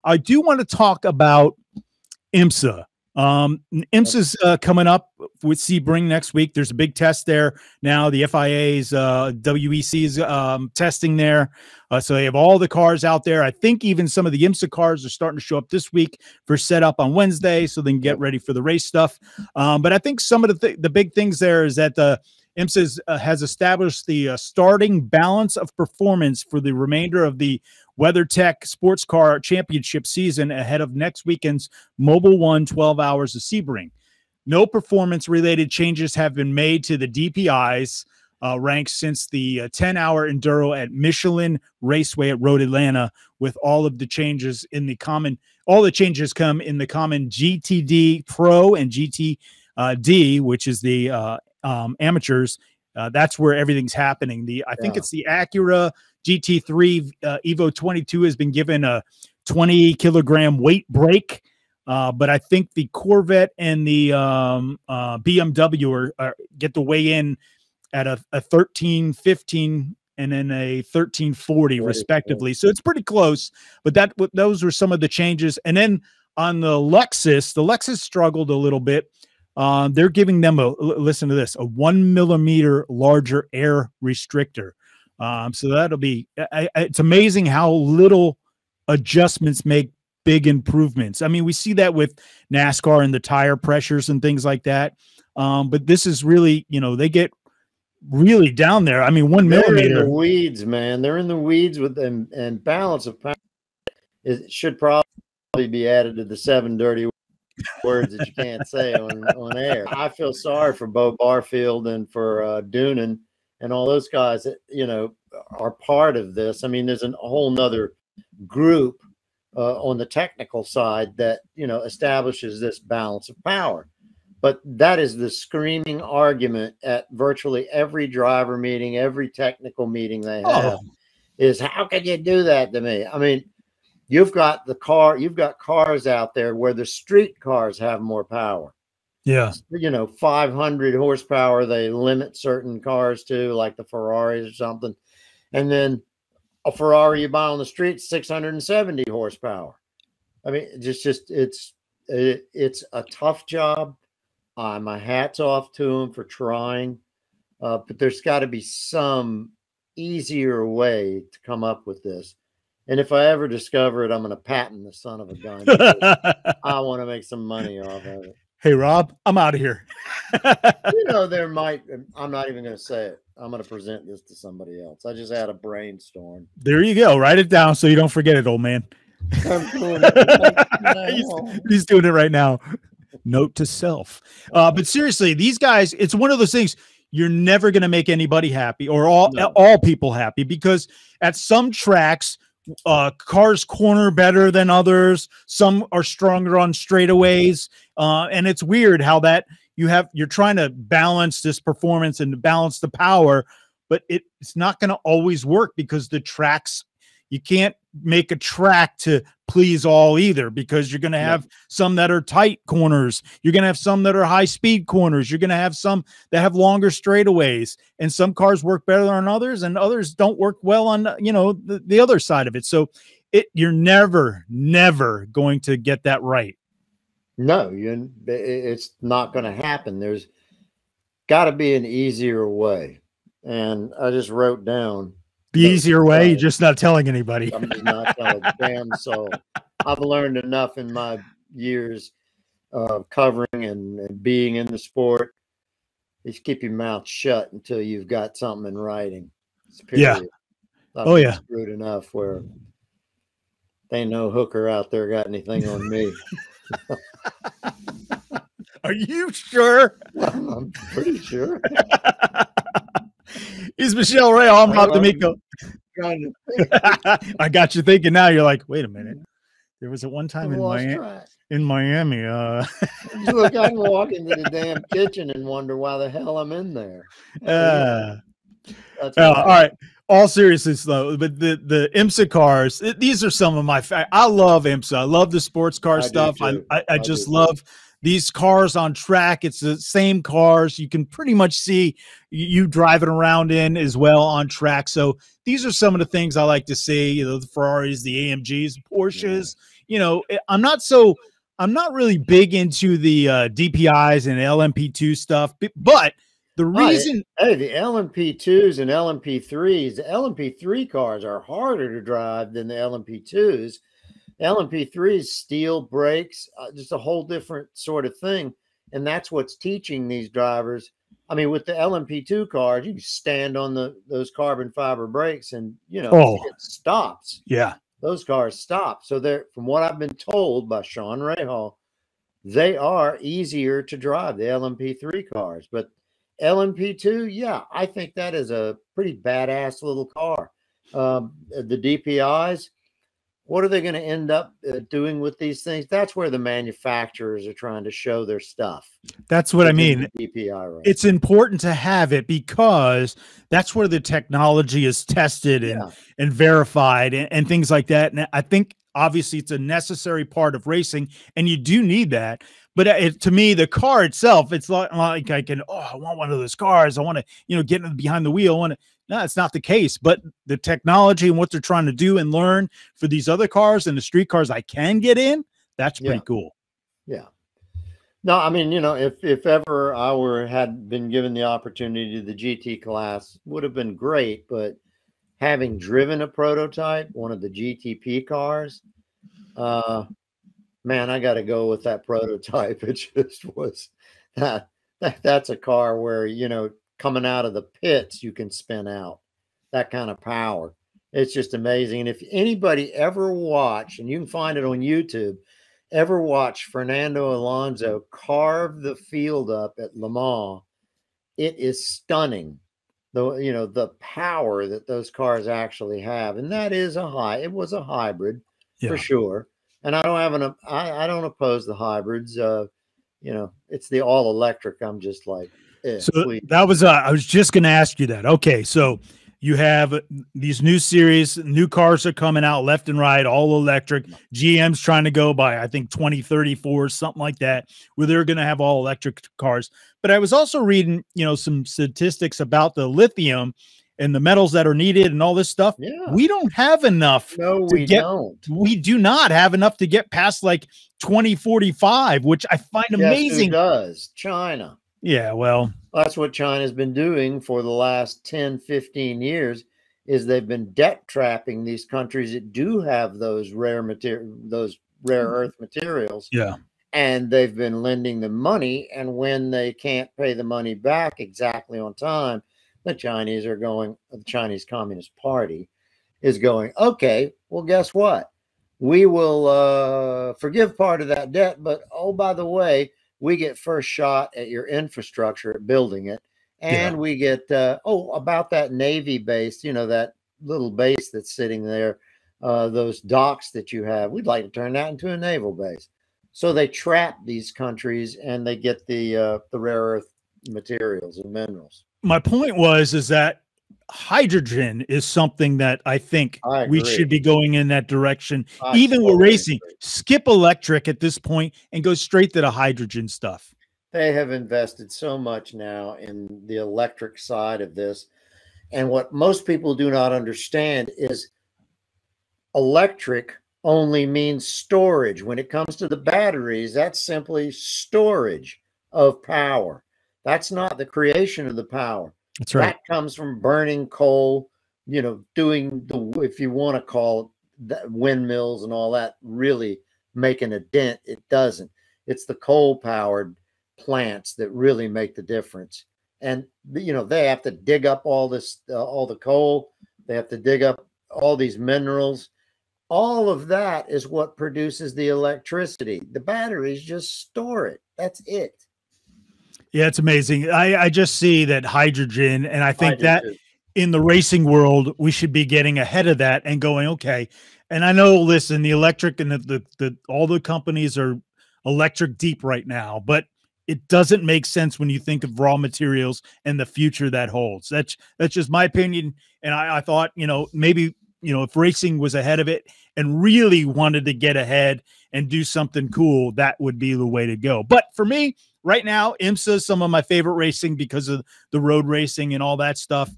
I do want to talk about IMSA. IMSA's coming up with Sebring next week. There's a big test there now. The FIA's WEC's testing there. So they have all the cars out there. I think even some of the IMSA cars are starting to show up this week for setup on Wednesday so they can get ready for the race stuff. But I think some of the big things there is that the IMSA has established the starting balance of performance for the remainder of the WeatherTech Sports Car Championship season ahead of next weekend's Mobile One 12 Hours of Sebring. No performance-related changes have been made to the DPI's ranks since the 10-hour enduro at Michelin Raceway at Road Atlanta, with all of the changes in the common. All the changes come in the common GTD Pro and GTD, which is the amateurs. That's where everything's happening. I think it's the Acura GT3 Evo 22 has been given a 20-kilogram weight break, but I think the Corvette and the BMW get to weigh in at a 1315 and then a 1340 respectively. So it's pretty close, but those were some of the changes. And then on the Lexus struggled a little bit. They're giving them listen to this, a 1 millimeter larger air restrictor. So that'll be, it's amazing how little adjustments make big improvements. I mean, we see that with NASCAR and the tire pressures and things like that. But this is really, they get really down there. I mean, 1 millimeter. They're in the weeds, man. They're in the weeds with them, and balance of power. It should probably be added to the 7 dirty words that you can't say on air. I feel sorry for Bo Barfield and for Doonan and all those guys that, are part of this. I mean, there's a whole nother group on the technical side that, establishes this balance of power. But that is the screaming argument at virtually every driver meeting, every technical meeting they have, is how can you do that to me? I mean, you've got cars out there where the street cars have more power. Yeah. 500 horsepower, they limit certain cars to, like the Ferraris or something. And then a Ferrari you buy on the street, 670 horsepower. I mean, it's a tough job. My hat's off to them for trying. But there's got to be some easier way to come up with this. And if I ever discover it, I'm going to patent the son of a gun. I want to make some money off of it. Hey, Rob, I'm out of here. There might, I'm not even going to say it. I'm going to present this to somebody else. I just had a brainstorm. There you go. Write it down so you don't forget it, old man. I'm doing it he's doing it right now. Note to self. But seriously, these guys, it's one of those things. You're never going to make anybody happy or all people happy, because at some tracks, cars corner better than others. Some are stronger on straightaways. And it's weird how that you're trying to balance this performance and balance the power, but it's not going to always work, because the tracks, you can't make a track to please all either, because you're going to have some that are tight corners. You're going to have some that are high speed corners. You're going to have some that have longer straightaways, and some cars work better than others, and others don't work well on, the other side of it. So you're never going to get that right. No, it's not going to happen. There's got to be an easier way. And I just wrote down the easier way. You're just not telling anybody. I'm just not telling a damn soul. I've learned enough in my years of covering and being in the sport. Just keep your mouth shut until you've got something in writing. Yeah. I've been screwed enough where they ain't no hooker out there got anything on me. Are you sure? I'm pretty sure. He's Michele Rahal. I'm Rob D'Amico. I got you thinking now. You're like, wait a minute. There was at one time in Miami. Look, I can walk into the damn kitchen and wonder why the hell I'm in there. All right. All seriousness though, but the IMSA cars, these are some of my I love IMSA. I love the sports car stuff. I just love these cars on track. It's the same cars you can pretty much see you driving around in as well on track. So these are some of the things I like to see, the Ferraris, the AMGs, Porsches, I'm not really big into the DPIs and LMP2 stuff, but the reason, hey, the LMP2s and LMP3s, the LMP3 cars are harder to drive than the LMP2s. LMP3s, steel brakes, just a whole different sort of thing. And that's what's teaching these drivers. I mean, with the LMP2 cars, you can stand on those carbon fiber brakes and, it stops. Yeah. Those cars stop. So they're, from what I've been told by Sean Rahal, they are easier to drive, the LMP3 cars. But LMP2, yeah, I think that is a pretty badass little car. The DPIs, what are they going to end up doing with these things? That's where the manufacturers are trying to show their stuff. That's what I mean. DPI, right? It's important to have it because that's where the technology is tested and verified and things like that. And I think obviously it's a necessary part of racing, and you do need that. But to me, the car itself, it's like I want one of those cars. I want to, get behind the wheel. No, it's not the case. But the technology and what they're trying to do and learn for these other cars and the street cars I can get in, that's pretty cool. Yeah. No, I mean, if ever I had been given the opportunity to the GT class, would have been great. But having driven a prototype, one of the GTP cars, man, I got to go with that prototype. It just was that's a car where, coming out of the pits, you can spin out that kind of power. It's just amazing. And if anybody ever watched, and you can find it on YouTube, ever watch Fernando Alonso carve the field up at Le Mans, it is stunning. The power that those cars actually have. And that is it was a hybrid for sure. And I don't oppose the hybrids. It's the all electric. I'm just like, that was, I was just going to ask you that. Okay. So you have these new series, new cars are coming out left and right, all electric. GM's trying to go by, I think, 2034, something like that, where they're going to have all electric cars. But I was also reading, some statistics about the lithium and the metals that are needed and all this stuff. Yeah. We don't have enough. No, we don't. We do not have enough to get past like 2045, which I find amazing. Who does? China. Yeah, well, that's what China's been doing for the last 10, 15 years, is they've been debt trapping these countries that do have those rare earth materials. Yeah. And they've been lending them money. And when they can't pay the money back exactly on time, the Chinese Communist Party is going, okay, well, guess what? We will forgive part of that debt, but oh, by the way, we get first shot at your infrastructure, at building it. And we get, about that Navy base, that little base that's sitting there, those docks that you have, we'd like to turn that into a naval base. So they trap these countries and they get the rare earth materials and minerals. My point is that hydrogen is something that I think we should be going in that direction. Even with racing, skip electric at this point and go straight to the hydrogen stuff. They have invested so much now in the electric side of this. And what most people do not understand is electric only means storage. When it comes to the batteries, that's simply storage of power. That's not the creation of the power. That's right. That comes from burning coal, doing if you want to call it windmills and all that, really making a dent. It doesn't. It's the coal-powered plants that really make the difference. And, they have to dig up all the coal. They have to dig up all these minerals. All of that is what produces the electricity. The batteries just store it. That's it. Yeah, it's amazing. I just see that hydrogen, and I think that in the racing world, we should be getting ahead of that and going, okay. And I know, listen, the electric and all the companies are electric deep right now, but it doesn't make sense when you think of raw materials and the future that holds. That's just my opinion. And I thought, maybe, if racing was ahead of it and really wanted to get ahead and do something cool, that would be the way to go. But for me, right now, IMSA is some of my favorite racing because of the road racing and all that stuff.